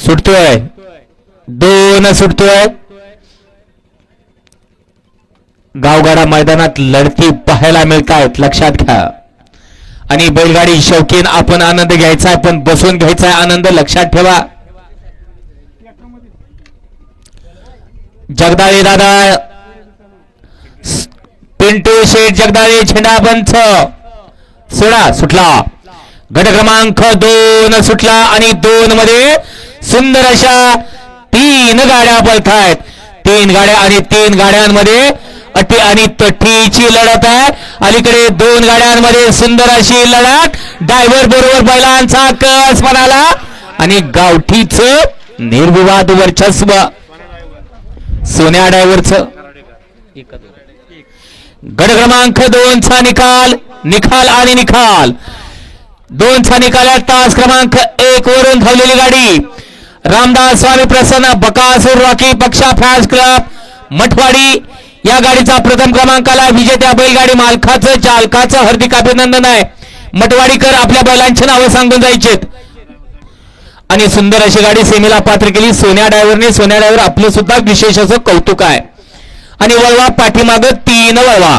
सुटतोय, 2 सुटतोय. गावगाडा मैदानात लढती पाहायला मिळतात, लक्षात घ्या. आणि बैलगाडी शौकीन आपण आनंद घ्यायचा, पण बसून घ्यायचा आनंद लक्षात ठेवा. जगदाळे दादा, पिंटू शेठ जगदाळे, झेंडा पंच सोडा, सुटला. गट क्रमांक 2 सुटला आणि 2 मध्ये सुंदर अशा 3 गाड्या पळतायत. 3 गाड्या आणि 3 गाड्यांमध्ये अटी आणि तटीची लढत आहे. अलीकडे 2 गाड्यांमध्ये सुंदर अशी लढत. ड्रायव्हर बरोबर बैलांचा कस म्हणाला आणि गावठीच निर्विवाद वर्चस्व सोन्या ड्रायव्हरच. गट क्रमांक 2 चा निकाल आणि निकाल 2 चा निकाल. तास क्रमांक 1 वरून धावलेली गाडी रामदास स्वामी प्रसन्न बकासूर रॉकी पक्षा फॅन्स क्लब मठवाडी या गाडीचा प्रथम क्रमांकाला विजेत्या बैलगाडी मालकाचं चालकाचं हार्दिक अभिनंदन आहे. मठवाडीकर आपल्या बैलांची नावं सांगून जायचेत. आणि सुंदर अशी गाडी सेमीला पात्र केली सोन्या ड्रायव्हरने. सोन्या ड्रायव्हर आपलं सुद्धा विशेष असं कौतुक आहे. आणि वळवा पाठीमाग 3 वळवा.